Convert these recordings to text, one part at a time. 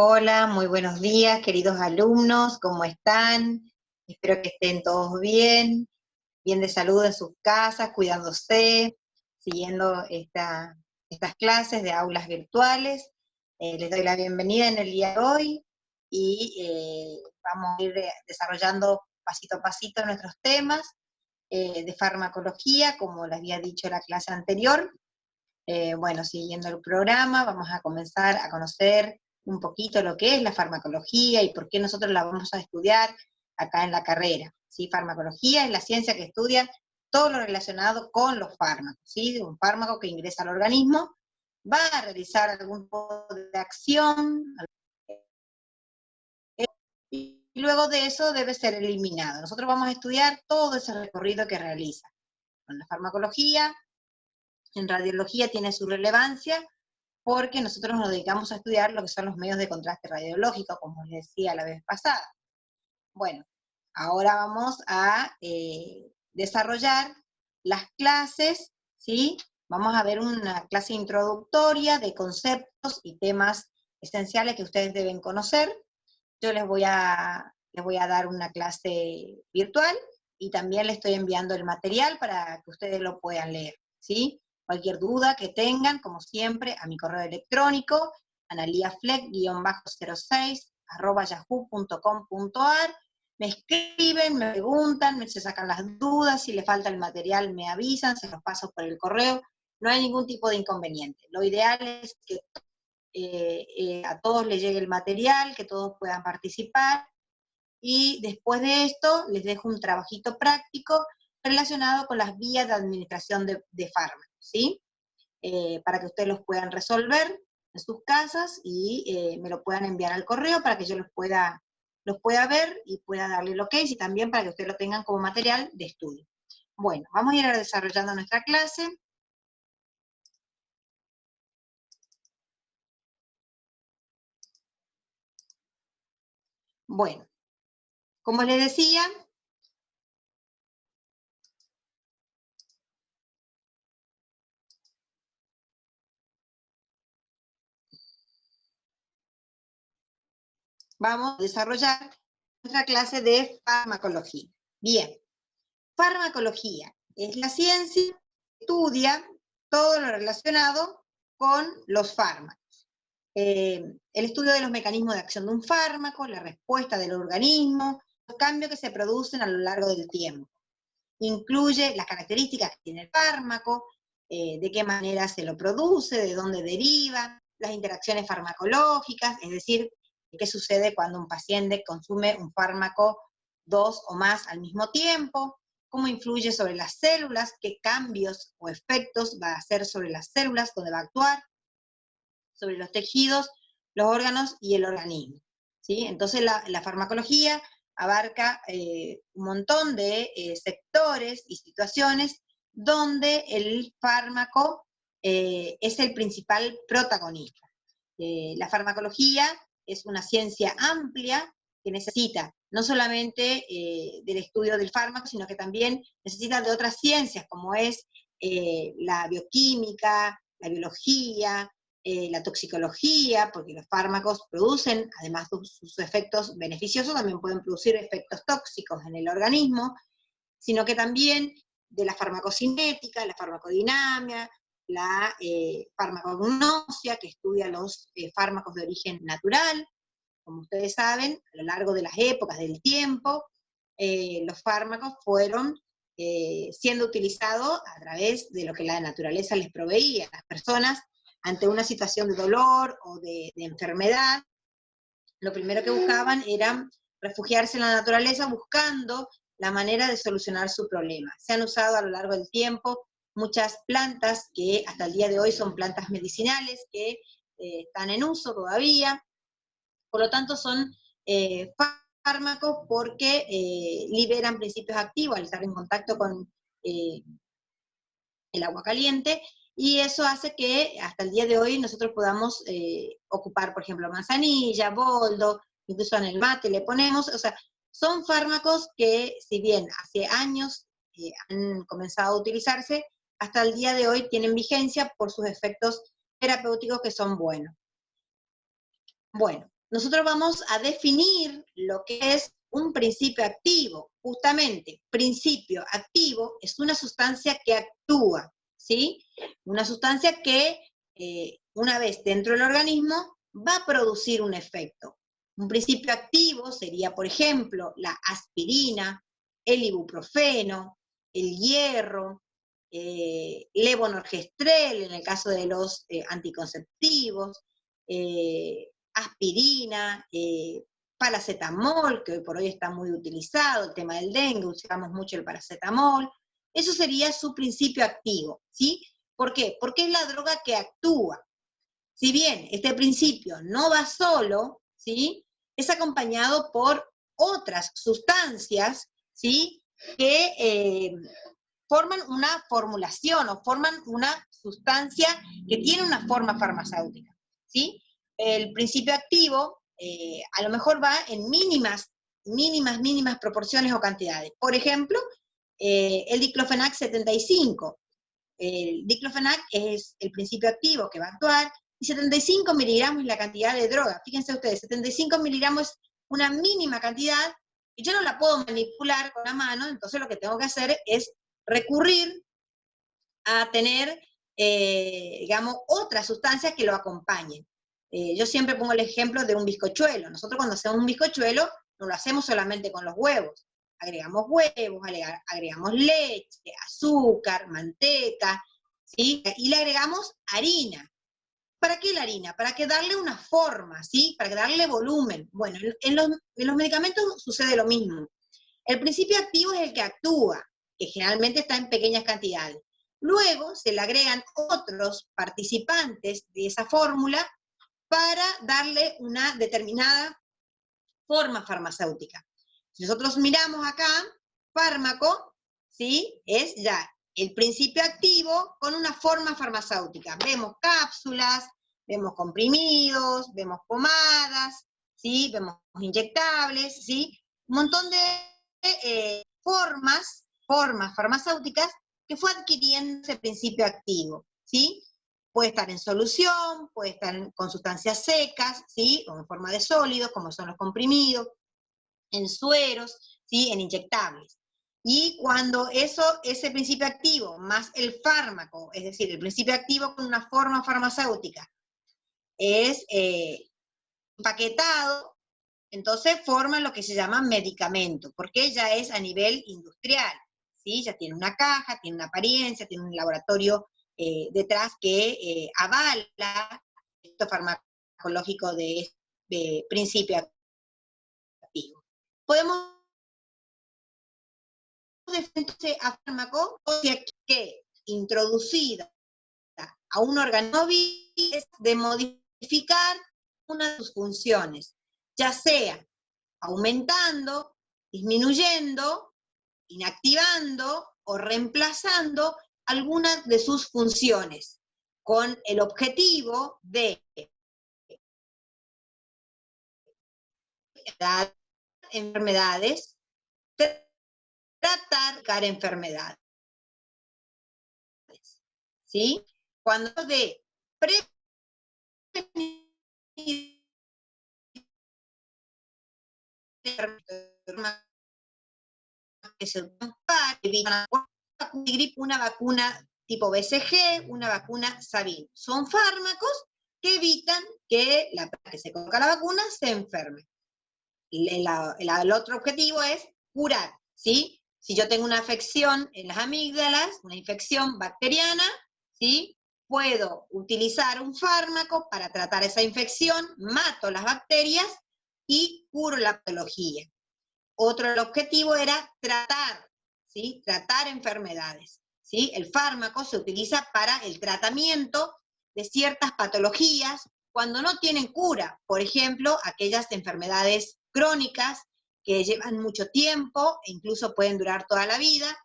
Hola, muy buenos días, queridos alumnos, ¿cómo están? Espero que estén todos bien de salud en sus casas, cuidándose, siguiendo estas clases de aulas virtuales. Les doy la bienvenida en el día de hoy y vamos a ir desarrollando pasito a pasito nuestros temas de farmacología, como les había dicho en la clase anterior. Bueno, siguiendo el programa, vamos a comenzar a conocer un poquito lo que es la farmacología y por qué nosotros la vamos a estudiar acá en la carrera, ¿sí? Farmacología es la ciencia que estudia todo lo relacionado con los fármacos, ¿sí? Un fármaco que ingresa al organismo va a realizar algún tipo de acción y luego de eso debe ser eliminado. Nosotros vamos a estudiar todo ese recorrido que realiza. Con la farmacología, en radiología tiene su relevancia, porque nosotros nos dedicamos a estudiar lo que son los medios de contraste radiológico, como les decía la vez pasada. Bueno, ahora vamos a desarrollar las clases, ¿sí? Vamos a ver una clase introductoria de conceptos y temas esenciales que ustedes deben conocer. Yo les voy a dar una clase virtual y también les estoy enviando el material para que ustedes lo puedan leer, ¿sí? Cualquier duda que tengan, como siempre, a mi correo electrónico, analiafleck-06@yahoo.com.ar, me escriben, me preguntan, se sacan las dudas, si les falta el material me avisan, se los paso por el correo, no hay ningún tipo de inconveniente. Lo ideal es que a todos les llegue el material, que todos puedan participar, y después de esto les dejo un trabajito práctico relacionado con las vías de administración de fármacos, ¿sí? Para que ustedes los puedan resolver en sus casas y me lo puedan enviar al correo para que yo los pueda ver y pueda darle el ok, y también para que ustedes lo tengan como material de estudio. Bueno, vamos a ir desarrollando nuestra clase. Bueno, como les decía, vamos a desarrollar nuestra clase de farmacología. Bien, farmacología es la ciencia que estudia todo lo relacionado con los fármacos. El estudio de los mecanismos de acción de un fármaco, la respuesta del organismo, los cambios que se producen a lo largo del tiempo. Incluye las características que tiene el fármaco, de qué manera se lo produce, de dónde deriva, las interacciones farmacológicas, es decir, qué sucede cuando un paciente consume un fármaco 2 o más al mismo tiempo, cómo influye sobre las células, qué cambios o efectos va a hacer sobre las células, dónde va a actuar, sobre los tejidos, los órganos y el organismo, ¿sí? Entonces la farmacología abarca un montón de sectores y situaciones donde el fármaco es el principal protagonista. La farmacología es una ciencia amplia que necesita no solamente del estudio del fármaco, sino que también necesita de otras ciencias, como es la bioquímica, la biología, la toxicología, porque los fármacos producen, además de sus efectos beneficiosos, también pueden producir efectos tóxicos en el organismo, sino que también de la farmacocinética, la farmacodinámica, la farmacognosia, que estudia los fármacos de origen natural. Como ustedes saben, a lo largo de las épocas del tiempo, los fármacos fueron siendo utilizados a través de lo que la naturaleza les proveía. Las personas, ante una situación de dolor o de enfermedad, lo primero que buscaban era refugiarse en la naturaleza buscando la manera de solucionar su problema. Se han usado a lo largo del tiempo muchas plantas que hasta el día de hoy son plantas medicinales que están en uso todavía, por lo tanto son fármacos porque liberan principios activos al estar en contacto con el agua caliente, y eso hace que hasta el día de hoy nosotros podamos ocupar, por ejemplo, manzanilla, boldo, incluso en el mate le ponemos, o sea, son fármacos que si bien hace años han comenzado a utilizarse, hasta el día de hoy tienen vigencia por sus efectos terapéuticos que son buenos. Bueno, nosotros vamos a definir lo que es un principio activo. Justamente, principio activo es una sustancia que actúa, ¿sí? Una sustancia que, una vez dentro del organismo, va a producir un efecto. Un principio activo sería, por ejemplo, la aspirina, el ibuprofeno, el hierro, levonorgestrel en el caso de los anticonceptivos, aspirina, paracetamol, que hoy por hoy está muy utilizado, el tema del dengue, usamos mucho el paracetamol. Eso sería su principio activo, ¿sí? ¿Por qué? Porque es la droga que actúa. Si bien este principio no va solo, ¿sí? Es acompañado por otras sustancias, ¿sí? Que forman una formulación o forman una sustancia que tiene una forma farmacéutica, ¿sí? El principio activo a lo mejor va en mínimas proporciones o cantidades. Por ejemplo, el diclofenac 75. El diclofenac es el principio activo que va a actuar, y 75 miligramos es la cantidad de droga. Fíjense ustedes, 75 miligramos es una mínima cantidad, y yo no la puedo manipular con la mano, entonces lo que tengo que hacer es recurrir a tener, digamos, otras sustancias que lo acompañen. Yo siempre pongo el ejemplo de un bizcochuelo. Nosotros cuando hacemos un bizcochuelo, no lo hacemos solamente con los huevos. Agregamos huevos, agregamos leche, azúcar, manteca, ¿sí? Y le agregamos harina. ¿Para qué la harina? Para que darle una forma, ¿sí? Para que darle volumen. Bueno, en los medicamentos sucede lo mismo. El principio activo es el que actúa, que generalmente está en pequeñas cantidades. Luego se le agregan otros participantes de esa fórmula para darle una determinada forma farmacéutica. Si nosotros miramos acá, fármaco, ¿sí? Es ya el principio activo con una forma farmacéutica. Vemos cápsulas, vemos comprimidos, vemos pomadas, ¿sí? Vemos inyectables, ¿sí? Un montón de formas farmacéuticas que fue adquiriendo ese principio activo, ¿sí? Puede estar en solución, puede estar con sustancias secas, ¿sí? O en forma de sólidos, como son los comprimidos, en sueros, ¿sí? En inyectables. Y cuando ese principio activo más el fármaco, es decir, el principio activo con una forma farmacéutica, es empaquetado, entonces forma lo que se llama medicamento, porque ya es a nivel industrial, ¿sí? Ya tiene una caja, tiene una apariencia, tiene un laboratorio detrás que avala esto farmacológico de principio activo. Podemos entonces a fármaco que introducida a un organismo es de modificar una de sus funciones, ya sea aumentando, disminuyendo, inactivando o reemplazando algunas de sus funciones, con el objetivo de dar enfermedades, tratar enfermedades, ¿sí? Cuando de prevenir que se evitan una vacuna tipo BCG, una vacuna Sabin. Son fármacos que evitan que la persona que se coloca la vacuna se enferme. El otro objetivo es curar, ¿sí? Si yo tengo una afección en las amígdalas, una infección bacteriana, ¿sí? Puedo utilizar un fármaco para tratar esa infección, mato las bacterias y curo la patología. Otro objetivo era tratar, ¿sí? Tratar enfermedades, ¿sí? El fármaco se utiliza para el tratamiento de ciertas patologías cuando no tienen cura. Por ejemplo, aquellas enfermedades crónicas que llevan mucho tiempo e incluso pueden durar toda la vida,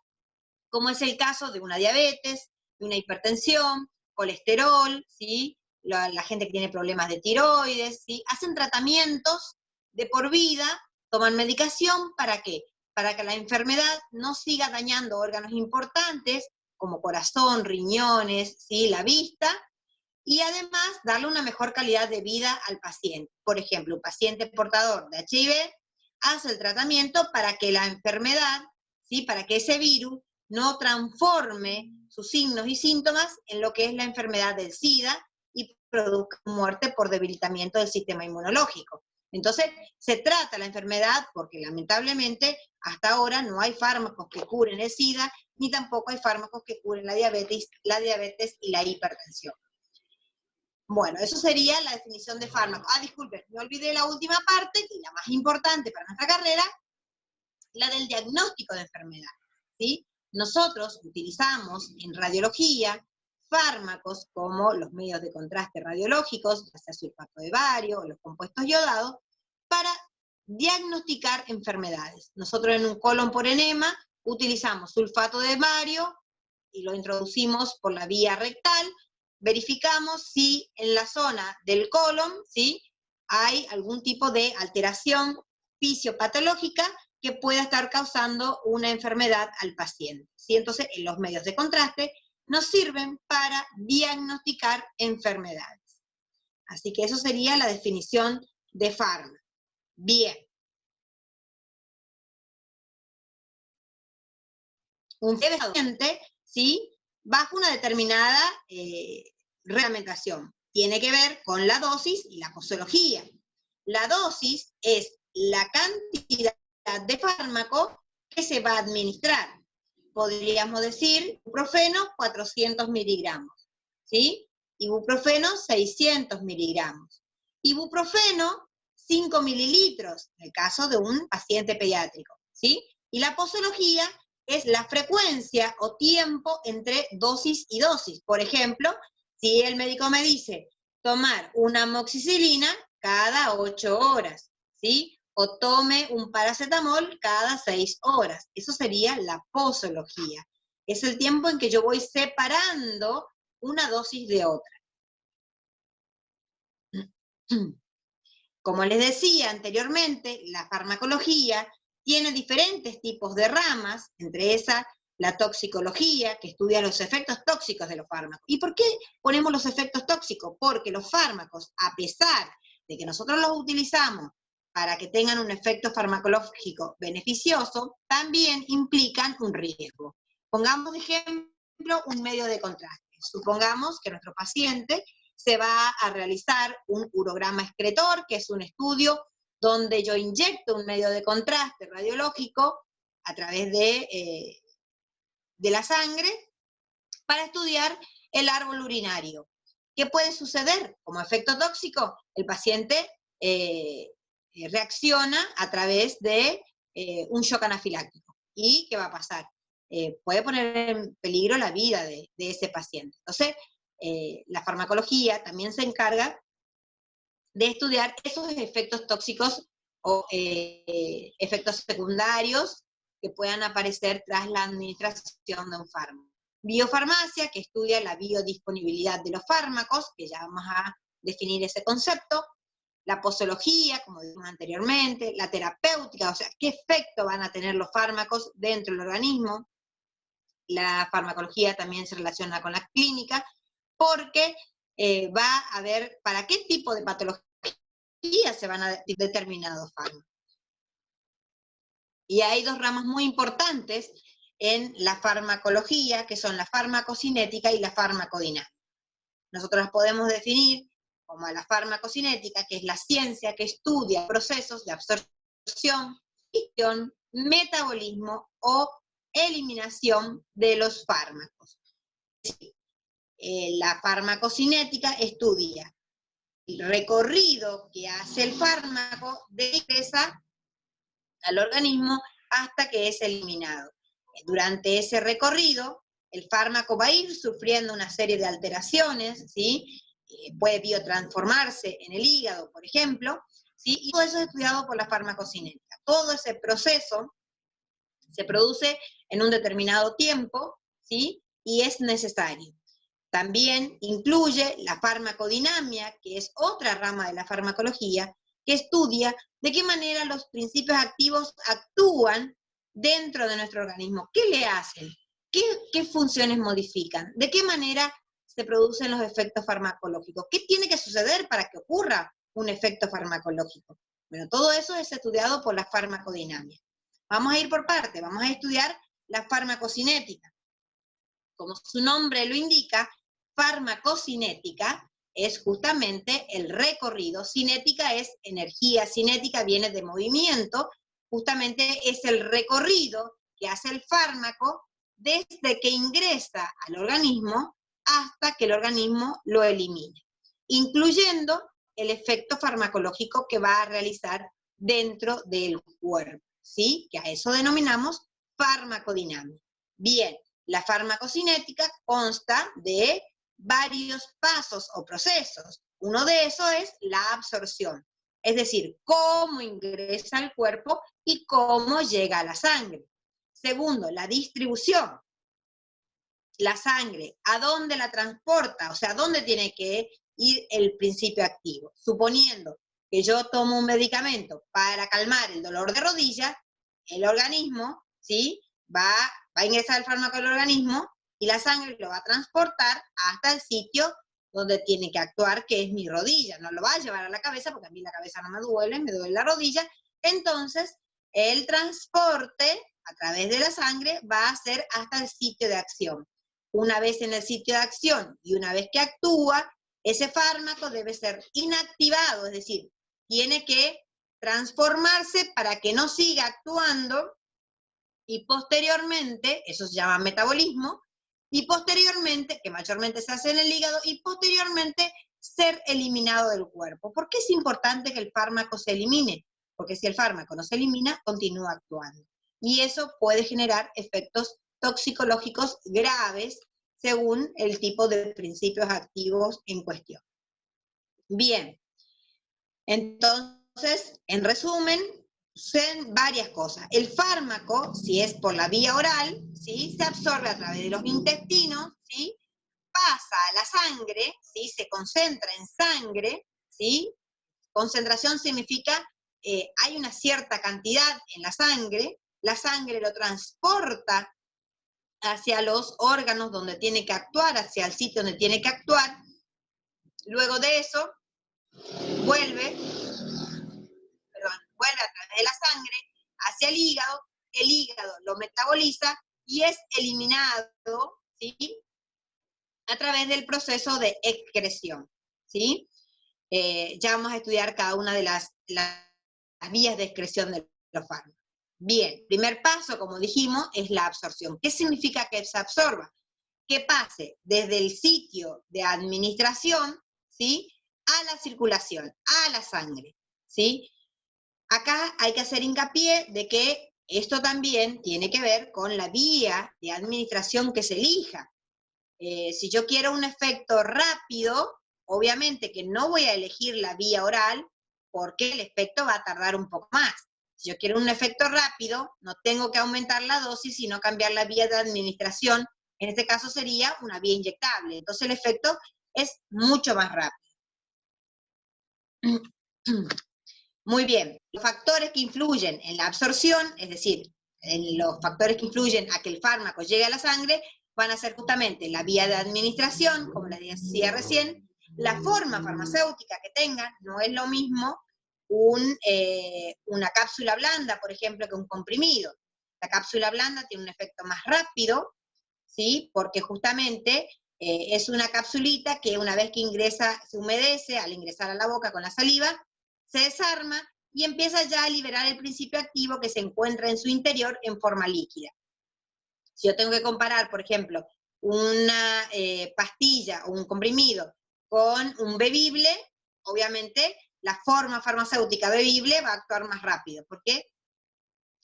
como es el caso de una diabetes, de una hipertensión, colesterol, ¿sí? La gente que tiene problemas de tiroides, ¿sí? Hacen tratamientos de por vida, toman medicación, ¿para qué? Para que la enfermedad no siga dañando órganos importantes, como corazón, riñones, ¿sí? La vista, y además darle una mejor calidad de vida al paciente. Por ejemplo, un paciente portador de HIV hace el tratamiento para que la enfermedad, ¿sí?, para que ese virus no transforme sus signos y síntomas en lo que es la enfermedad del SIDA y produzca muerte por debilitamiento del sistema inmunológico. Entonces, se trata la enfermedad porque lamentablemente hasta ahora no hay fármacos que curen el SIDA, ni tampoco hay fármacos que curen la diabetes y la hipertensión. Bueno, eso sería la definición de fármaco. Disculpen, me olvidé la última parte, y la más importante para nuestra carrera, la del diagnóstico de enfermedad, ¿sí? Nosotros utilizamos en radiología fármacos como los medios de contraste radiológicos, ya sea sulfato de bario o los compuestos yodados, para diagnosticar enfermedades. Nosotros en un colon por enema utilizamos sulfato de bario y lo introducimos por la vía rectal, verificamos si en la zona del colon, ¿sí?, hay algún tipo de alteración fisiopatológica que pueda estar causando una enfermedad al paciente, ¿sí? Entonces, los medios de contraste nos sirven para diagnosticar enfermedades. Así que eso sería la definición de fármaco. Bien. Un paciente, ¿sí?, bajo una determinada reglamentación. Tiene que ver con la dosis y la posología. La dosis es la cantidad de fármaco que se va a administrar. Podríamos decir, ibuprofeno 400 miligramos, ¿sí? Ibuprofeno 600 miligramos. Ibuprofeno 5 mililitros, en el caso de un paciente pediátrico, ¿sí? Y la posología es la frecuencia o tiempo entre dosis y dosis. Por ejemplo, si el médico me dice tomar una amoxicilina cada 8 horas, ¿sí? O tome un paracetamol cada 6 horas. Eso sería la posología. Es el tiempo en que yo voy separando una dosis de otra. Como les decía anteriormente, la farmacología tiene diferentes tipos de ramas, entre esas la toxicología, que estudia los efectos tóxicos de los fármacos. ¿Y por qué ponemos los efectos tóxicos? Porque los fármacos, a pesar de que nosotros los utilizamos para que tengan un efecto farmacológico beneficioso, también implican un riesgo. Pongamos de ejemplo un medio de contraste. Supongamos que nuestro paciente se va a realizar un urograma excretor, que es un estudio donde yo inyecto un medio de contraste radiológico a través de la sangre para estudiar el árbol urinario. ¿Qué puede suceder? Como efecto tóxico, el paciente reacciona a través de un shock anafiláctico. ¿Y qué va a pasar? Puede poner en peligro la vida de ese paciente. Entonces, la farmacología también se encarga de estudiar esos efectos tóxicos o efectos secundarios que puedan aparecer tras la administración de un fármaco. Biofarmacia, que estudia la biodisponibilidad de los fármacos, que ya vamos a definir ese concepto. La posología, como dijimos anteriormente. La terapéutica, o sea, qué efecto van a tener los fármacos dentro del organismo. La farmacología también se relaciona con la clínica, porque va a ver para qué tipo de patología se van a determinados fármacos. Y hay dos ramas muy importantes en la farmacología, que son la farmacocinética y la farmacodinámica. Nosotros las podemos definir como la farmacocinética, que es la ciencia que estudia procesos de absorción, digestión, metabolismo o eliminación de los fármacos. La farmacocinética estudia el recorrido que hace el fármaco de ingresa al organismo hasta que es eliminado. Durante ese recorrido, el fármaco va a ir sufriendo una serie de alteraciones, ¿sí? Puede biotransformarse en el hígado, por ejemplo, ¿sí? Y todo eso es estudiado por la farmacocinética. Todo ese proceso se produce en un determinado tiempo, ¿sí? Y es necesario. También incluye la farmacodinamia, que es otra rama de la farmacología, que estudia de qué manera los principios activos actúan dentro de nuestro organismo. ¿Qué le hacen? ¿Qué funciones modifican? ¿De qué manera se producen los efectos farmacológicos. ¿Qué tiene que suceder para que ocurra un efecto farmacológico? Bueno, todo eso es estudiado por la farmacodinámica. Vamos a ir por parte, vamos a estudiar la farmacocinética. Como su nombre lo indica, farmacocinética es justamente el recorrido. Cinética es energía, cinética viene de movimiento, justamente es el recorrido que hace el fármaco desde que ingresa al organismo hasta que el organismo lo elimina, incluyendo el efecto farmacológico que va a realizar dentro del cuerpo, ¿sí? Que a eso denominamos farmacodinámica. Bien, la farmacocinética consta de varios pasos o procesos. Uno de esos es la absorción, es decir, cómo ingresa al cuerpo y cómo llega a la sangre. Segundo, la distribución. La sangre, ¿a dónde la transporta? O sea, ¿a dónde tiene que ir el principio activo? Suponiendo que yo tomo un medicamento para calmar el dolor de rodilla, el organismo, ¿sí? Va a ingresar el fármaco al organismo y la sangre lo va a transportar hasta el sitio donde tiene que actuar, que es mi rodilla. No lo va a llevar a la cabeza, porque a mí la cabeza no me duele la rodilla. Entonces, el transporte a través de la sangre va a ser hasta el sitio de acción. Una vez en el sitio de acción y una vez que actúa, ese fármaco debe ser inactivado, es decir, tiene que transformarse para que no siga actuando y posteriormente, eso se llama metabolismo, y posteriormente, que mayormente se hace en el hígado, y posteriormente ser eliminado del cuerpo. ¿Por qué es importante que el fármaco se elimine? Porque si el fármaco no se elimina, continúa actuando. Y eso puede generar efectos toxicológicos graves según el tipo de principios activos en cuestión. Bien, entonces, en resumen, son varias cosas. El fármaco, si es por la vía oral, ¿sí? Se absorbe a través de los intestinos, ¿sí? Pasa a la sangre, ¿sí? Se concentra en sangre, ¿sí? Concentración significa hay una cierta cantidad en la sangre lo transporta hacia los órganos donde tiene que actuar, hacia el sitio donde tiene que actuar. Luego de eso, vuelve a través de la sangre hacia el hígado lo metaboliza y es eliminado, ¿sí? A través del proceso de excreción, ¿sí? Ya vamos a estudiar cada una de las vías de excreción de los fármacos. Bien, primer paso, como dijimos, es la absorción. ¿Qué significa que se absorba? Que pase desde el sitio de administración, ¿sí? A la circulación, a la sangre, ¿sí? Acá hay que hacer hincapié de que esto también tiene que ver con la vía de administración que se elija. Si yo quiero un efecto rápido, obviamente que no voy a elegir la vía oral porque el efecto va a tardar un poco más. Si yo quiero un efecto rápido, no tengo que aumentar la dosis, sino cambiar la vía de administración. En este caso sería una vía inyectable. Entonces el efecto es mucho más rápido. Muy bien, los factores que influyen en la absorción, es decir, en los factores que influyen a que el fármaco llegue a la sangre, van a ser justamente la vía de administración, como les decía recién, la forma farmacéutica que tenga, no es lo mismo una cápsula blanda, por ejemplo, que un comprimido. La cápsula blanda tiene un efecto más rápido, ¿sí? Porque justamente es una capsulita que una vez que ingresa, se humedece al ingresar a la boca con la saliva, se desarma y empieza ya a liberar el principio activo que se encuentra en su interior en forma líquida. Si yo tengo que comparar, por ejemplo, una pastilla o un comprimido con un bebible, obviamente la forma farmacéutica bebible va a actuar más rápido, porque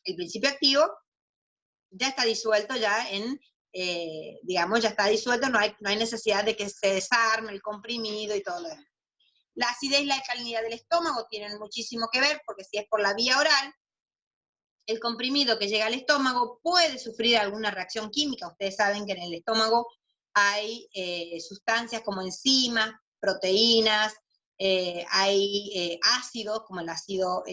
el principio activo ya está disuelto ya en, digamos, ya está disuelto, no hay necesidad de que se desarme el comprimido y todo lo demás. La acidez y la alcalinidad del estómago tienen muchísimo que ver, porque si es por la vía oral, el comprimido que llega al estómago puede sufrir alguna reacción química. Ustedes saben que en el estómago hay sustancias como enzimas, proteínas, hay ácidos, como el ácido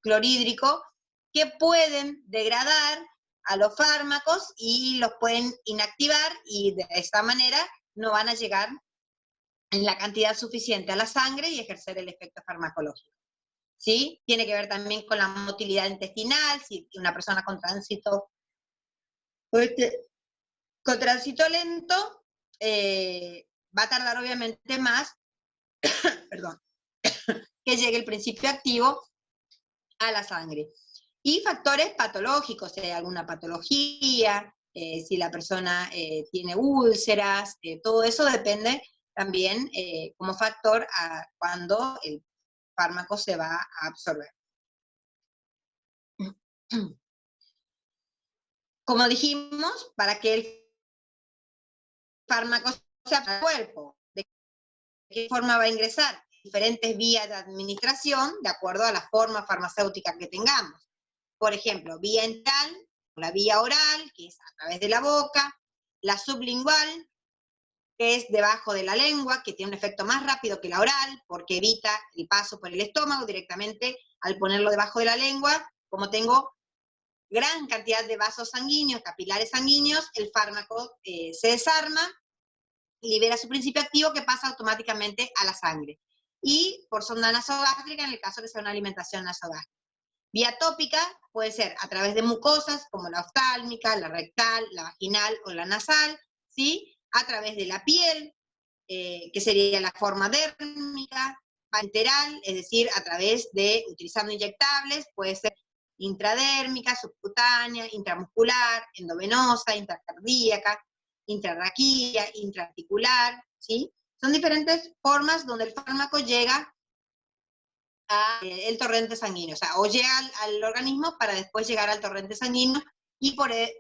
clorhídrico, que pueden degradar a los fármacos y los pueden inactivar y de esta manera no van a llegar en la cantidad suficiente a la sangre y ejercer el efecto farmacológico. ¿Sí? Tiene que ver también con la motilidad intestinal, si una persona con tránsito lento va a tardar obviamente más, perdón, que llegue el principio activo a la sangre. Y factores patológicos, si hay alguna patología, si la persona tiene úlceras, todo eso depende también como factor a cuando el fármaco se va a absorber. Como dijimos, para que el fármaco sea para el cuerpo, de qué forma va a ingresar, diferentes vías de administración de acuerdo a la forma farmacéutica que tengamos. Por ejemplo, vía intestinal, la vía oral, que es a través de la boca, la sublingual, que es debajo de la lengua, que tiene un efecto más rápido que la oral, porque evita el paso por el estómago directamente al ponerlo debajo de la lengua. Como tengo gran cantidad de vasos sanguíneos, capilares sanguíneos, el fármaco se desarma, libera su principio activo que pasa automáticamente a la sangre. Y por sonda nasogástrica en el caso que sea una alimentación nasogástrica. Vía tópica puede ser a través de mucosas como la oftálmica, la rectal, la vaginal o la nasal, ¿sí? A través de la piel, que sería la forma dérmica, parenteral, es decir, a través de, utilizando inyectables, puede ser intradérmica, subcutánea, intramuscular, endovenosa, intracardíaca, intrarraquídea, intraarticular, ¿sí? Son diferentes formas donde el fármaco llega al torrente sanguíneo, o sea, o llega al organismo para después llegar al torrente sanguíneo y poder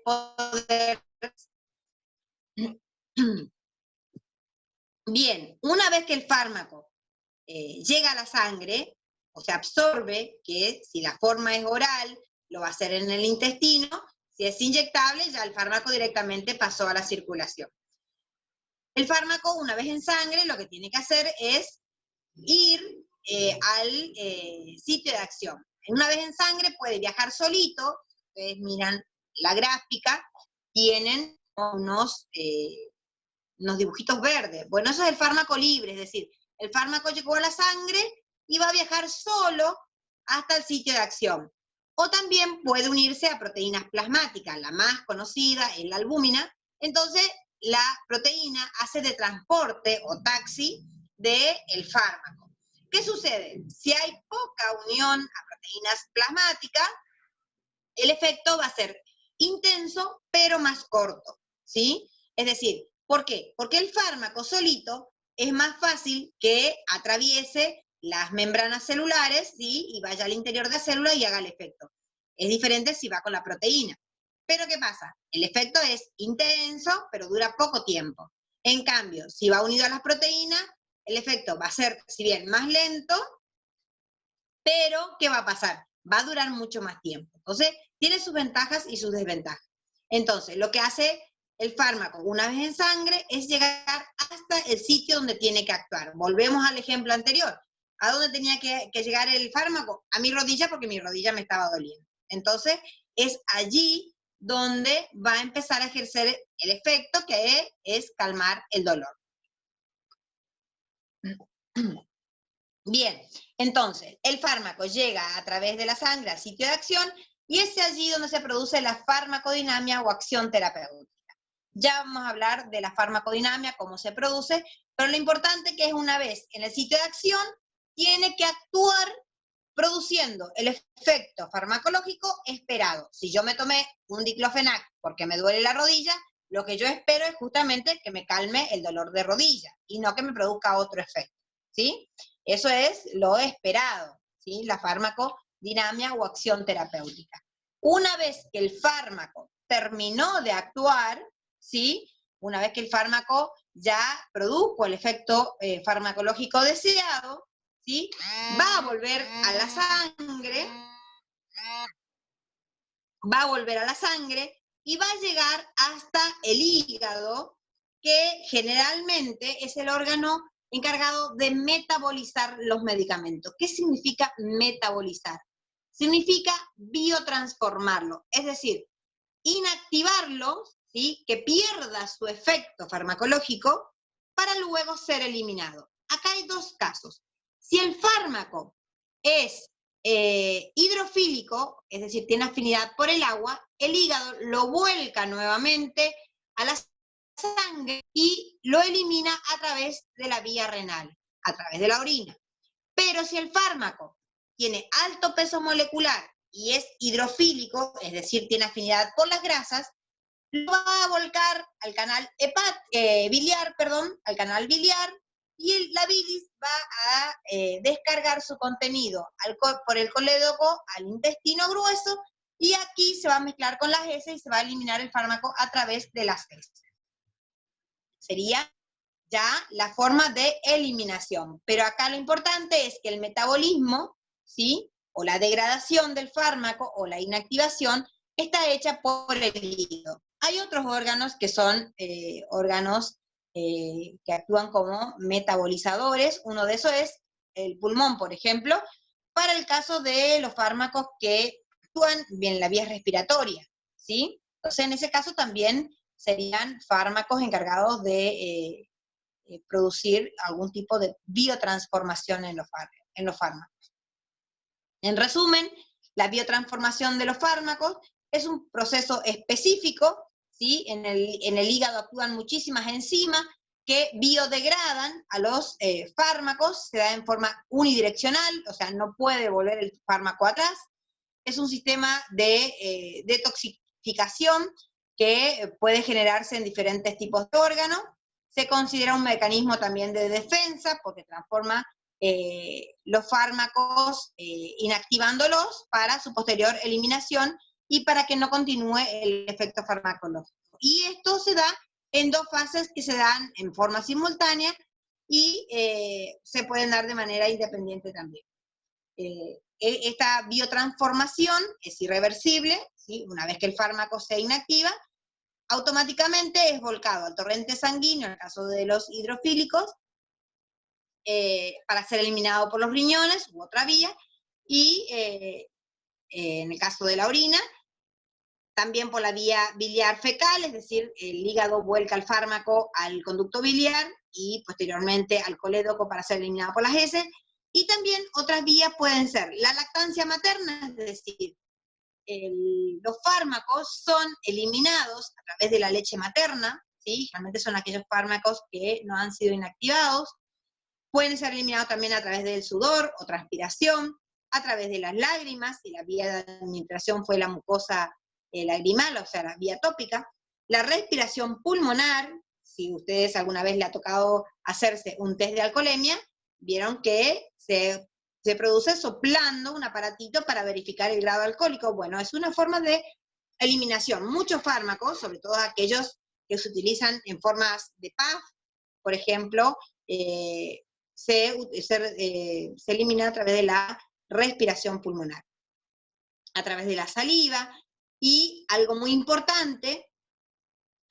Bien, una vez que el fármaco llega a la sangre, o se absorbe, que si la forma es oral, lo va a hacer en el intestino, si es inyectable, ya el fármaco directamente pasó a la circulación. El fármaco, una vez en sangre, lo que tiene que hacer es ir al sitio de acción. Una vez en sangre puede viajar solito, ustedes miran la gráfica, tienen unos dibujitos verdes. Bueno, eso es el fármaco libre, es decir, el fármaco llegó a la sangre y va a viajar solo hasta el sitio de acción. O también puede unirse a proteínas plasmáticas, la más conocida es la albúmina. Entonces, la proteína hace de transporte o taxi del fármaco. ¿Qué sucede? Si hay poca unión a proteínas plasmáticas, el efecto va a ser intenso, pero más corto, ¿sí? Es decir, ¿por qué? Porque el fármaco solito es más fácil que atraviese las membranas celulares, ¿sí? Y vaya al interior de la célula y haga el efecto. Es diferente si va con la proteína. Pero ¿qué pasa? El efecto es intenso, pero dura poco tiempo. En cambio, si va unido a las proteínas, el efecto va a ser, si bien más lento, pero ¿qué va a pasar? Va a durar mucho más tiempo. Entonces, tiene sus ventajas y sus desventajas. Entonces, lo que hace el fármaco una vez en sangre es llegar hasta el sitio donde tiene que actuar. Volvemos al ejemplo anterior. ¿A dónde tenía que llegar el fármaco? A mi rodilla, porque mi rodilla me estaba doliendo. Entonces, es allí donde va a empezar a ejercer el efecto que es calmar el dolor. Bien, entonces, el fármaco llega a través de la sangre al sitio de acción y es allí donde se produce la farmacodinamia o acción terapéutica. Ya vamos a hablar de la farmacodinamia, cómo se produce, pero lo importante que es una vez en el sitio de acción, tiene que actuar produciendo el efecto farmacológico esperado. Si yo me tomé un diclofenac porque me duele la rodilla, lo que yo espero es justamente que me calme el dolor de rodilla y no que me produzca otro efecto, ¿sí? Eso es lo esperado, ¿sí? La farmacodinamia o acción terapéutica. Una vez que el fármaco terminó de actuar, ¿sí? Una vez que el fármaco ya produjo el efecto farmacológico deseado, ¿sí? Va a volver a la sangre, y va a llegar hasta el hígado, que generalmente es el órgano encargado de metabolizar los medicamentos. ¿Qué significa metabolizar? Significa biotransformarlo, es decir, inactivarlo, ¿sí? Que pierda su efecto farmacológico para luego ser eliminado. Acá hay dos casos. Si el fármaco es hidrofílico, es decir, tiene afinidad por el agua, el hígado lo vuelca nuevamente a la sangre y lo elimina a través de la vía renal, a través de la orina. Pero si el fármaco tiene alto peso molecular y es hidrofílico, es decir, tiene afinidad por las grasas, lo va a volcar al canal biliar, al canal biliar, y la bilis va a descargar su contenido por el colédoco al intestino grueso, y aquí se va a mezclar con las heces y se va a eliminar el fármaco a través de las heces. Sería ya la forma de eliminación. Pero acá lo importante es que el metabolismo, ¿sí?, o la degradación del fármaco o la inactivación está hecha por el hígado. Hay otros órganos que son órganos que actúan como metabolizadores. Uno de esos es el pulmón, por ejemplo, para el caso de los fármacos que actúan en la vía respiratoria, ¿sí? Entonces, en ese caso también serían fármacos encargados de producir algún tipo de biotransformación en los fármacos. En resumen, la biotransformación de los fármacos es un proceso específico, ¿sí? En el hígado actúan muchísimas enzimas que biodegradan a los fármacos, se da en forma unidireccional, o sea, no puede volver el fármaco atrás. Es un sistema de detoxificación que puede generarse en diferentes tipos de órganos. Se considera un mecanismo también de defensa porque transforma los fármacos inactivándolos para su posterior eliminación y para que no continúe el efecto farmacológico. Y esto se da en dos fases que se dan en forma simultánea y se pueden dar de manera independiente también. Esta biotransformación es irreversible, ¿sí? Una vez que el fármaco se inactiva, automáticamente es volcado al torrente sanguíneo, en el caso de los hidrofílicos, para ser eliminado por los riñones u otra vía, y en el caso de la orina, también por la vía biliar fecal, es decir, el hígado vuelca el fármaco al conducto biliar y posteriormente al colédoco para ser eliminado por las heces. Y también otras vías pueden ser la lactancia materna, es decir, los fármacos son eliminados a través de la leche materna, ¿sí? Realmente son aquellos fármacos que no han sido inactivados. Pueden ser eliminados también a través del sudor o transpiración, a través de las lágrimas, si la vía de administración fue la mucosa lagrimal, o sea, la vía tópica. La respiración pulmonar, si ustedes alguna vez le ha tocado hacerse un test de alcoholemia, vieron que se produce soplando un aparatito para verificar el grado alcohólico. Bueno, es una forma de eliminación. Muchos fármacos, sobre todo aquellos que se utilizan en formas de PAF, por ejemplo, se elimina a través de la respiración pulmonar, a través de la saliva y, algo muy importante,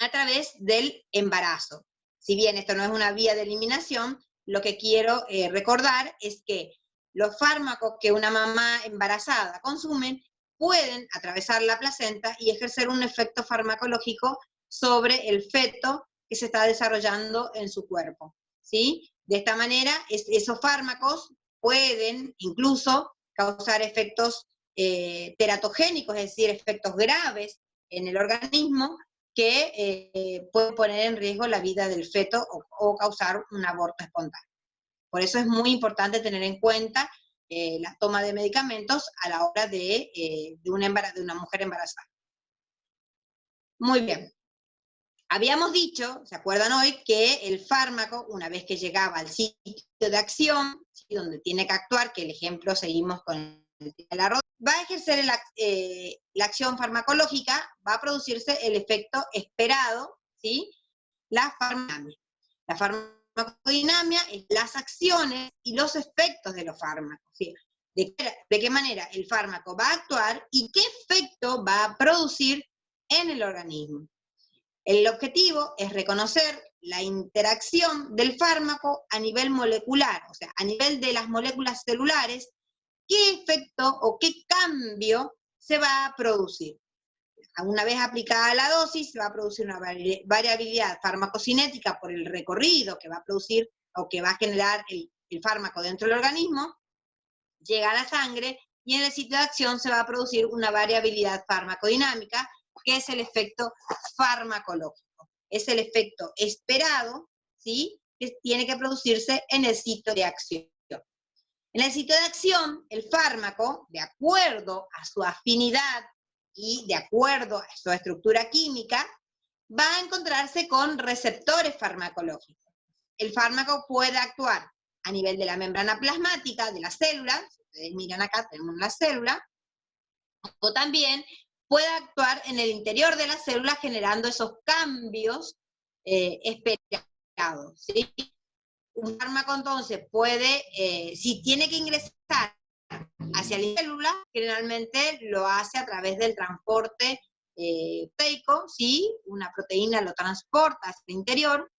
a través del embarazo. Si bien esto no es una vía de eliminación, lo que quiero recordar es que los fármacos que una mamá embarazada consume pueden atravesar la placenta y ejercer un efecto farmacológico sobre el feto que se está desarrollando en su cuerpo, ¿sí? De esta manera, esos fármacos pueden incluso causar efectos teratogénicos, es decir, efectos graves en el organismo que pueden poner en riesgo la vida del feto o causar un aborto espontáneo. Por eso es muy importante tener en cuenta la toma de medicamentos a la hora de una mujer embarazada. Muy bien. Habíamos dicho, ¿se acuerdan hoy?, que el fármaco, una vez que llegaba al sitio de acción, ¿sí?, donde tiene que actuar, que el ejemplo seguimos con el arroz, va a ejercer la acción farmacológica, va a producirse el efecto esperado, ¿sí? La farmacodinamia. La farmacodinamia es las acciones y los efectos de los fármacos, ¿sí? De qué manera el fármaco va a actuar y qué efecto va a producir en el organismo. El objetivo es reconocer la interacción del fármaco a nivel molecular, o sea, a nivel de las moléculas celulares, qué efecto o qué cambio se va a producir. una vez aplicada la dosis, se va a producir una variabilidad farmacocinética por el recorrido que va a producir o que va a generar el fármaco dentro del organismo, llega a la sangre y en el sitio de acción se va a producir una variabilidad farmacodinámica, que es el efecto farmacológico. Es el efecto esperado, ¿sí?, que tiene que producirse en el sitio de acción. En el sitio de acción, el fármaco, de acuerdo a su afinidad y de acuerdo a su estructura química, va a encontrarse con receptores farmacológicos. El fármaco puede actuar a nivel de la membrana plasmática de la célula, ustedes miran acá, tenemos la célula, o también puede actuar en el interior de la célula generando esos cambios esperados, ¿sí? Un fármaco entonces puede, si tiene que ingresar hacia la célula, generalmente lo hace a través del transporte proteico, ¿sí? Una proteína lo transporta hacia el interior,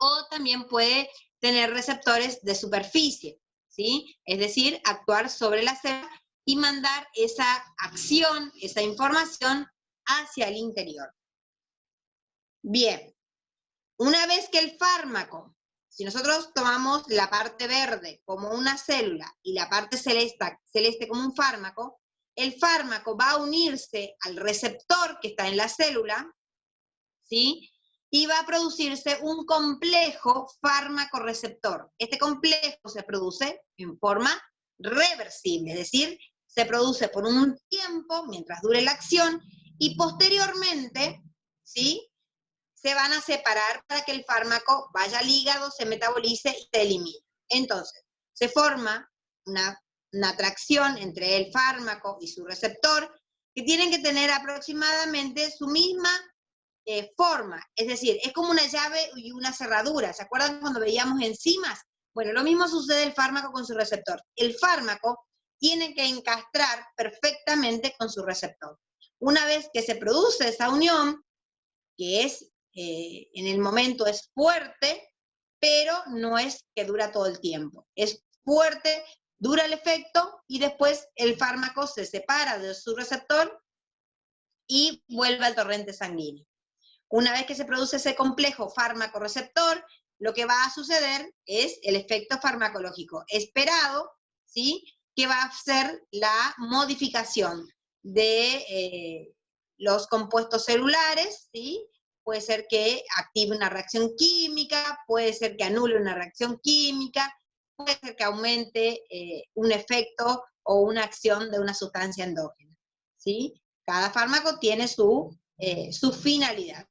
o también puede tener receptores de superficie, ¿sí? Es decir, actuar sobre la célula y mandar esa acción, esa información hacia el interior. Bien, una vez que el fármaco, si nosotros tomamos la parte verde como una célula y la parte celeste como un fármaco, el fármaco va a unirse al receptor que está en la célula, ¿sí? Y va a producirse un complejo fármaco-receptor. Este complejo se produce en forma reversible, es decir, se produce por un tiempo mientras dure la acción y posteriormente, ¿sí?, se van a separar para que el fármaco vaya al hígado, se metabolice y se elimine. Entonces, se forma una atracción entre el fármaco y su receptor que tienen que tener aproximadamente su misma forma. Es decir, es como una llave y una cerradura. ¿Se acuerdan cuando veíamos enzimas? Bueno, lo mismo sucede el fármaco con su receptor. El fármaco tiene que encastrar perfectamente con su receptor. Una vez que se produce esa unión, que es en el momento es fuerte, pero no es que dura todo el tiempo. Es fuerte, dura el efecto y después el fármaco se separa de su receptor y vuelve al torrente sanguíneo. Una vez que se produce ese complejo fármaco-receptor, lo que va a suceder es el efecto farmacológico esperado, ¿sí?, que va a ser la modificación de los compuestos celulares, ¿sí? Puede ser que active una reacción química, puede ser que anule una reacción química, puede ser que aumente un efecto o una acción de una sustancia endógena, ¿sí? Cada fármaco tiene su finalidad.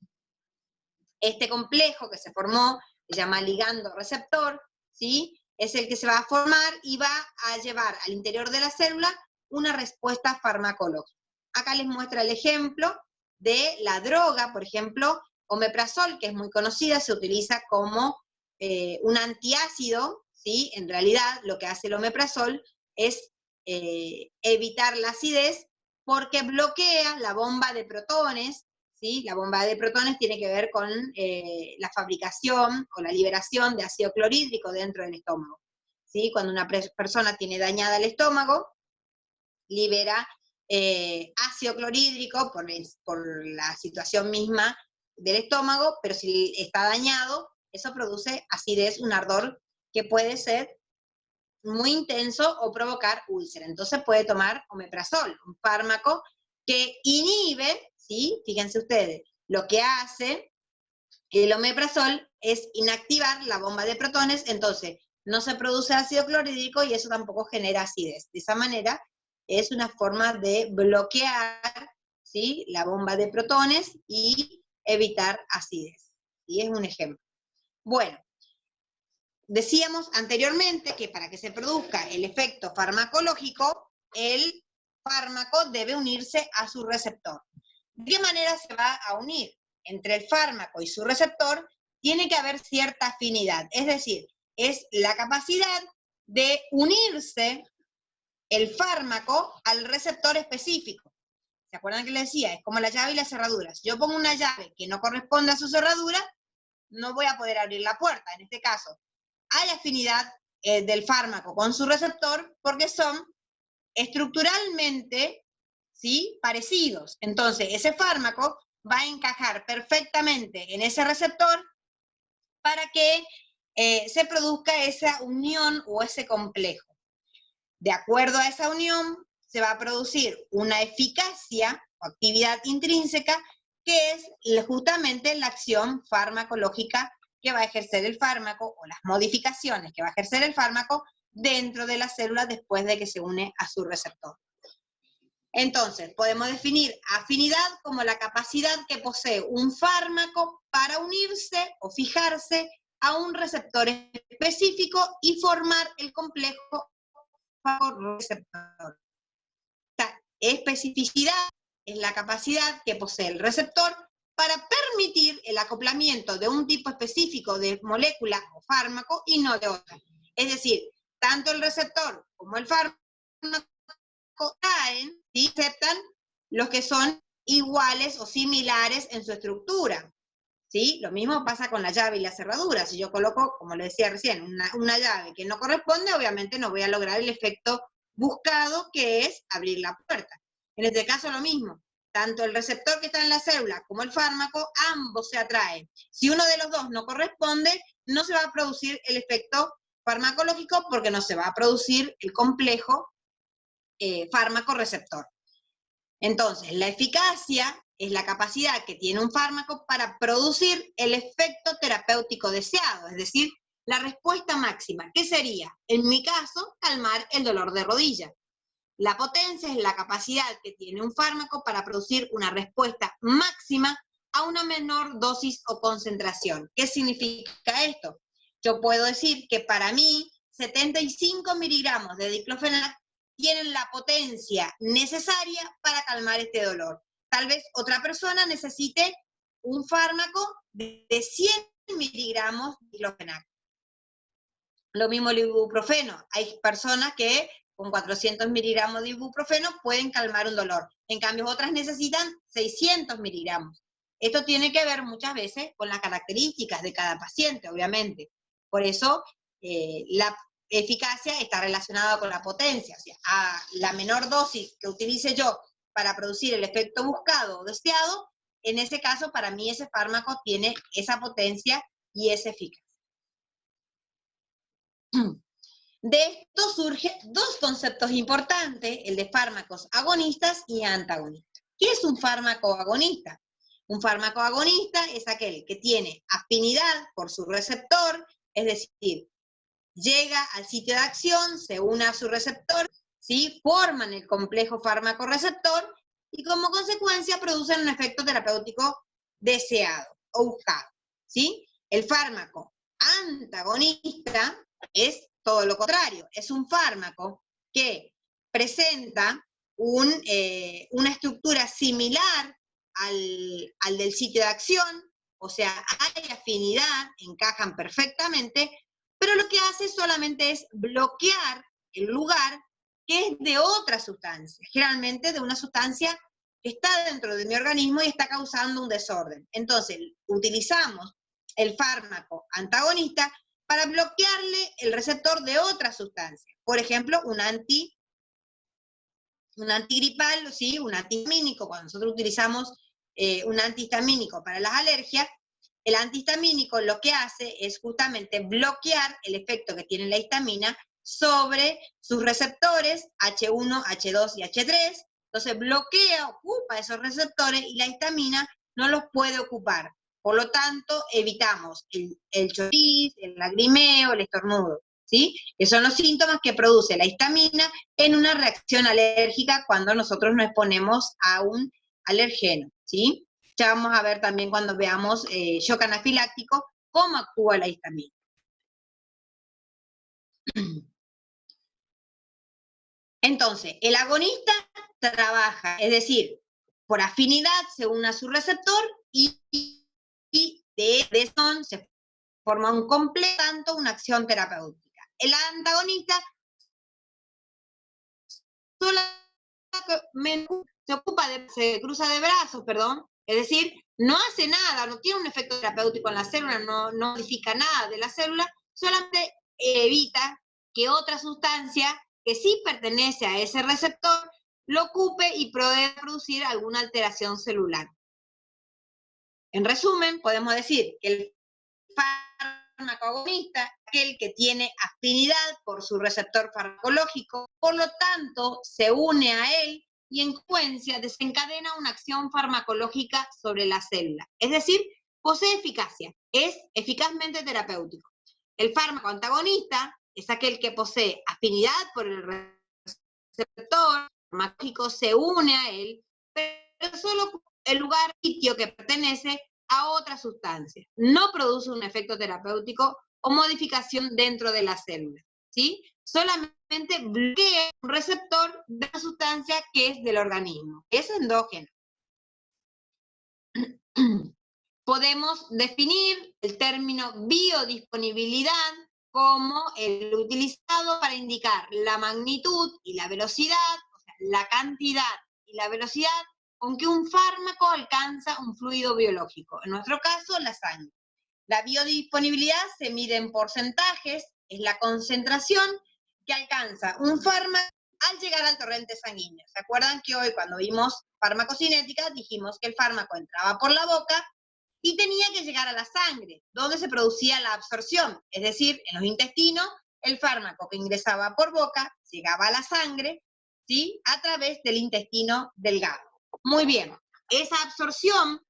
Este complejo que se formó, se llama ligando receptor, ¿sí?, es el que se va a formar y va a llevar al interior de la célula una respuesta farmacológica. Acá les muestra el ejemplo de la droga, por ejemplo, omeprazol, que es muy conocida, se utiliza como un antiácido, ¿sí? En realidad lo que hace el omeprazol es evitar la acidez porque bloquea la bomba de protones, ¿sí? La bomba de protones tiene que ver con la fabricación o la liberación de ácido clorhídrico dentro del estómago, ¿sí? Cuando una persona tiene dañada el estómago, libera ácido clorhídrico por la situación misma del estómago, pero si está dañado, eso produce acidez, un ardor que puede ser muy intenso o provocar úlcera. Entonces puede tomar omeprazol, un fármaco que inhibe, ¿sí? Fíjense ustedes, lo que hace el omeprazol es inactivar la bomba de protones, entonces no se produce ácido clorhídrico y eso tampoco genera acidez. De esa manera es una forma de bloquear, ¿sí?, la bomba de protones y evitar acidez. ¿Sí? Es un ejemplo. Bueno, decíamos anteriormente que para que se produzca el efecto farmacológico, el fármaco debe unirse a su receptor. ¿De qué manera se va a unir? Entre el fármaco y su receptor tiene que haber cierta afinidad, es decir, es la capacidad de unirse el fármaco al receptor específico. ¿Se acuerdan que les decía? Es como la llave y la cerradura. Si yo pongo una llave que no corresponde a su cerradura, no voy a poder abrir la puerta. En este caso, hay afinidad del fármaco con su receptor porque son estructuralmente ¿sí? Parecidos. Entonces, ese fármaco va a encajar perfectamente en ese receptor para que se produzca esa unión o ese complejo. De acuerdo a esa unión, se va a producir una eficacia o actividad intrínseca que es justamente la acción farmacológica que va a ejercer el fármaco o las modificaciones que va a ejercer el fármaco dentro de la célula después de que se une a su receptor. Entonces, podemos definir afinidad como la capacidad que posee un fármaco para unirse o fijarse a un receptor específico y formar el complejo receptor. Esta especificidad es la capacidad que posee el receptor para permitir el acoplamiento de un tipo específico de molécula o fármaco y no de otra. Es decir, tanto el receptor como el fármaco caen y aceptan los que son iguales o similares en su estructura. ¿Sí? Lo mismo pasa con la llave y la cerradura. Si yo coloco, como le decía recién, una llave que no corresponde, obviamente no voy a lograr el efecto buscado, que es abrir la puerta. En este caso lo mismo. Tanto el receptor que está en la célula como el fármaco, ambos se atraen. Si uno de los dos no corresponde, no se va a producir el efecto farmacológico porque no se va a producir el complejo fármaco-receptor. Entonces, la eficacia es la capacidad que tiene un fármaco para producir el efecto terapéutico deseado, es decir, la respuesta máxima, que sería, en mi caso, calmar el dolor de rodilla. La potencia es la capacidad que tiene un fármaco para producir una respuesta máxima a una menor dosis o concentración. ¿Qué significa esto? Yo puedo decir que para mí 75 miligramos de diclofenac tienen la potencia necesaria para calmar este dolor. Tal vez otra persona necesite un fármaco de 100 miligramos de diclofenac. Lo mismo el ibuprofeno. Hay personas que con 400 miligramos de ibuprofeno pueden calmar un dolor. En cambio, otras necesitan 600 miligramos. Esto tiene que ver muchas veces con las características de cada paciente, obviamente. Por eso, la eficacia está relacionada con la potencia. O sea, a la menor dosis que utilice yo para producir el efecto buscado o deseado, en ese caso, para mí ese fármaco tiene esa potencia y es eficaz. De esto surgen dos conceptos importantes, el de fármacos agonistas y antagonistas. ¿Qué es un fármaco agonista? Un fármaco agonista es aquel que tiene afinidad por su receptor, es decir, llega al sitio de acción, se une a su receptor, ¿sí? Forman el complejo fármaco-receptor y como consecuencia producen un efecto terapéutico deseado o buscado, ¿sí? El fármaco antagonista es todo lo contrario, es un fármaco que presenta una estructura similar al del sitio de acción, o sea, hay afinidad, encajan perfectamente, pero lo que hace solamente es bloquear el lugar que es de otra sustancia, generalmente de una sustancia que está dentro de mi organismo y está causando un desorden. Entonces, utilizamos el fármaco antagonista para bloquearle el receptor de otra sustancia. Por ejemplo, un antigripal, ¿sí? Un antihistamínico. Cuando nosotros utilizamos un antihistamínico para las alergias, el antihistamínico lo que hace es justamente bloquear el efecto que tiene la histamina sobre sus receptores H1, H2 y H3. Entonces bloquea, ocupa esos receptores y la histamina no los puede ocupar. Por lo tanto, evitamos el chorriz, el lagrimeo, el estornudo, ¿sí? Que son los síntomas que produce la histamina en una reacción alérgica cuando nosotros nos exponemos a un alergeno, ¿sí? Ya vamos a ver también cuando veamos shock anafiláctico cómo actúa la histamina. Entonces, el agonista trabaja, es decir, por afinidad se une a su receptor y de eso se forma un completo, una acción terapéutica. El antagonista se cruza de brazos, es decir, no hace nada, no tiene un efecto terapéutico en la célula, no modifica nada de la célula, solamente evita que otra sustancia que sí pertenece a ese receptor lo ocupe y puede producir alguna alteración celular. En resumen, podemos decir que el fármaco agonista es aquel que tiene afinidad por su receptor farmacológico, por lo tanto, se une a él y en consecuencia desencadena una acción farmacológica sobre la célula. Es decir, posee eficacia, es eficazmente terapéutico. El fármaco antagonista es aquel que posee afinidad por el receptor farmacológico, se une a él, pero solo el lugar sitio que pertenece a otra sustancia. No produce un efecto terapéutico o modificación dentro de la célula, ¿sí? Solamente bloquea un receptor de la sustancia que es del organismo, es endógeno. Podemos definir el término biodisponibilidad como el utilizado para indicar la magnitud y la velocidad, o sea, la cantidad y la velocidad con que un fármaco alcanza un fluido biológico, en nuestro caso, la sangre. La biodisponibilidad se mide en porcentajes, es la concentración que alcanza un fármaco al llegar al torrente sanguíneo. ¿Se acuerdan que hoy cuando vimos farmacocinética dijimos que el fármaco entraba por la boca y tenía que llegar a la sangre, donde se producía la absorción, es decir, en los intestinos, el fármaco que ingresaba por boca llegaba a la sangre, ¿sí?, a través del intestino delgado. Muy bien, esa absorción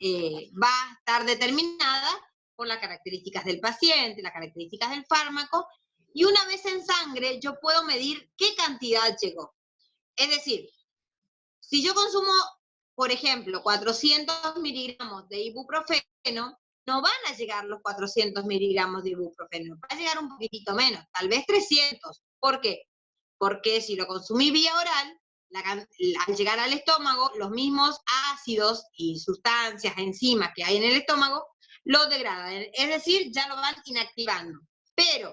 va a estar determinada por las características del paciente, las características del fármaco, y una vez en sangre yo puedo medir qué cantidad llegó. Es decir, si yo consumo, por ejemplo, 400 miligramos de ibuprofeno, no van a llegar los 400 miligramos de ibuprofeno, va a llegar un poquitito menos, tal vez 300. ¿Por qué? Porque si lo consumí vía oral, al llegar al estómago, los mismos ácidos y sustancias, enzimas que hay en el estómago, lo degradan, es decir, ya lo van inactivando. Pero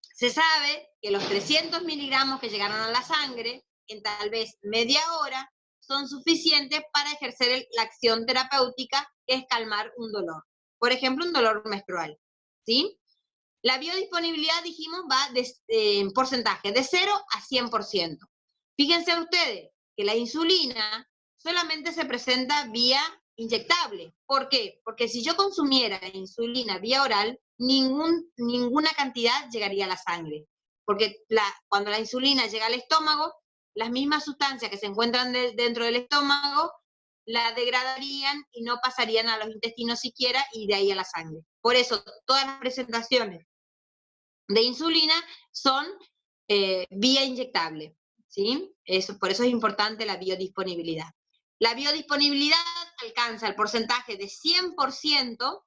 se sabe que los 300 miligramos que llegaron a la sangre, en tal vez media hora, son suficientes para ejercer la acción terapéutica, que es calmar un dolor. Por ejemplo, un dolor menstrual, ¿sí? La biodisponibilidad, dijimos, va en porcentaje, de 0 a 100%. Fíjense ustedes que la insulina solamente se presenta vía inyectable. ¿Por qué? Porque si yo consumiera insulina vía oral, ninguna cantidad llegaría a la sangre. Porque cuando la insulina llega al estómago, las mismas sustancias que se encuentran dentro del estómago la degradarían y no pasarían a los intestinos siquiera y de ahí a la sangre. Por eso, todas las presentaciones de insulina son vía inyectable, ¿sí? Por eso es importante la biodisponibilidad. La biodisponibilidad alcanza el porcentaje de 100%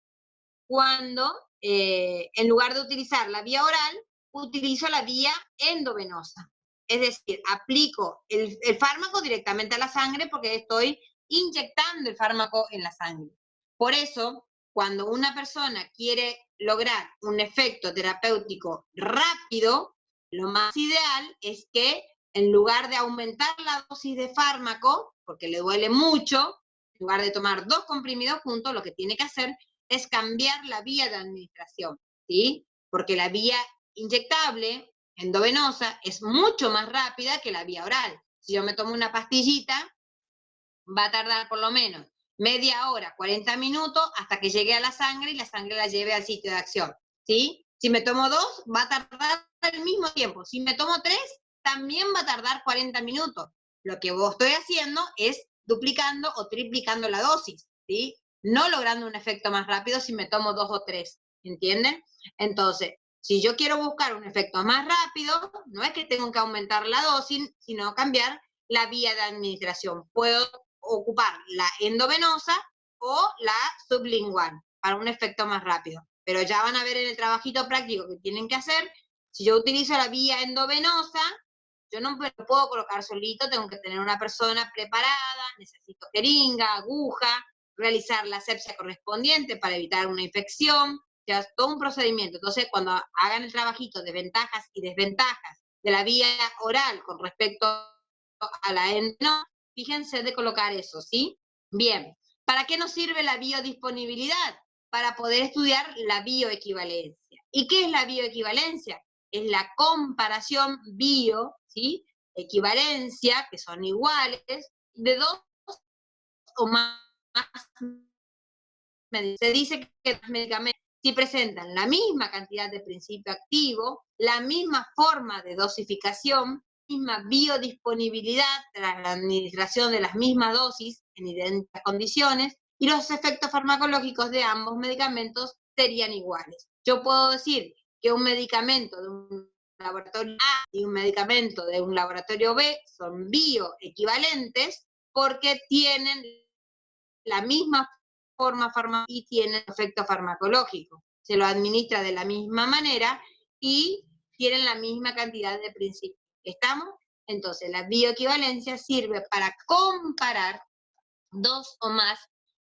cuando, en lugar de utilizar la vía oral, utilizo la vía endovenosa. Es decir, aplico el fármaco directamente a la sangre porque estoy inyectando el fármaco en la sangre. Por eso, cuando una persona quiere lograr un efecto terapéutico rápido, lo más ideal es que en lugar de aumentar la dosis de fármaco, porque le duele mucho, en lugar de tomar 2 comprimidos juntos, lo que tiene que hacer es cambiar la vía de administración, ¿sí? Porque la vía inyectable, endovenosa, es mucho más rápida que la vía oral. Si yo me tomo una pastillita, va a tardar por lo menos media hora, 40 minutos, hasta que llegue a la sangre y la sangre la lleve al sitio de acción, ¿sí? Si me tomo 2, va a tardar el mismo tiempo. Si me tomo 3, también va a tardar 40 minutos. Lo que estoy haciendo es duplicando o triplicando la dosis, ¿sí? No logrando un efecto más rápido si me tomo 2 o 3, ¿entienden? Entonces, si yo quiero buscar un efecto más rápido, no es que tengo que aumentar la dosis, sino cambiar la vía de administración. Puedo ocupar la endovenosa o la sublingual para un efecto más rápido. Pero ya van a ver en el trabajito práctico que tienen que hacer, si yo utilizo la vía endovenosa, yo no me lo puedo colocar solito, tengo que tener una persona preparada, necesito jeringa, aguja, realizar la asepsia correspondiente para evitar una infección, ya es todo un procedimiento. Entonces, cuando hagan el trabajito de ventajas y desventajas de la vía oral con respecto a la endovenosa, fíjense de colocar eso, ¿sí? Bien, ¿para qué nos sirve la biodisponibilidad? Para poder estudiar la bioequivalencia. ¿Y qué es la bioequivalencia? Es la comparación bio, ¿sí? bioequivalencia, que son iguales, de 2 o más. Se dice que los medicamentos, si presentan la misma cantidad de principio activo, la misma forma de dosificación, misma biodisponibilidad tras la administración de las mismas dosis en idénticas condiciones, y los efectos farmacológicos de ambos medicamentos serían iguales. Yo puedo decir que un medicamento de un laboratorio A y un medicamento de un laboratorio B son bioequivalentes porque tienen la misma forma farmacológica y tienen efecto farmacológico. Se lo administra de la misma manera y tienen la misma cantidad de principios. ¿Estamos? Entonces, la bioequivalencia sirve para comparar 2 o más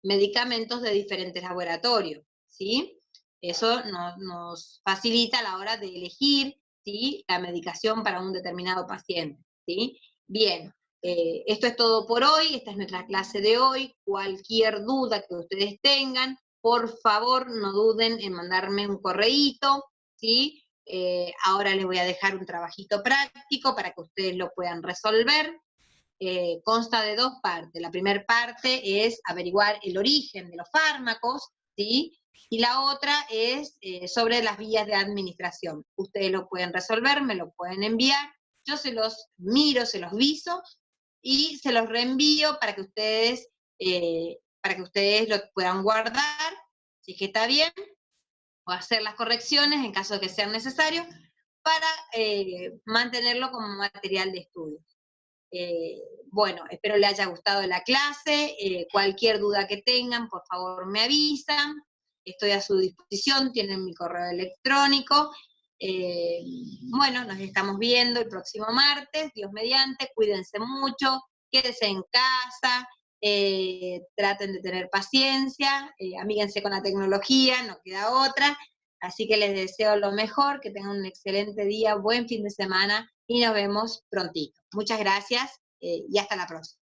medicamentos de diferentes laboratorios, ¿sí? Eso nos facilita a la hora de elegir, ¿sí?, la medicación para un determinado paciente, ¿sí? Bien, esto es todo por hoy, esta es nuestra clase de hoy. Cualquier duda que ustedes tengan, por favor no duden en mandarme un correíto, ¿sí? Ahora les voy a dejar un trabajito práctico para que ustedes lo puedan resolver. Consta de 2 partes. La primera parte es averiguar el origen de los fármacos, ¿sí? Y la otra es sobre las vías de administración. Ustedes lo pueden resolver, me lo pueden enviar, yo se los miro, se los viso, y se los reenvío para que ustedes lo puedan guardar, si es que está bien, o hacer las correcciones en caso de que sean necesarios, para mantenerlo como material de estudio. Bueno, espero les haya gustado la clase. Cualquier duda que tengan, por favor me avisan. Estoy a su disposición, tienen mi correo electrónico. Bueno, nos estamos viendo el próximo martes, Dios mediante. Cuídense mucho, quédense en casa, traten de tener paciencia, amíguense con la tecnología, no queda otra. Así que les deseo lo mejor, que tengan un excelente día, buen fin de semana y nos vemos prontito. Muchas gracias y hasta la próxima.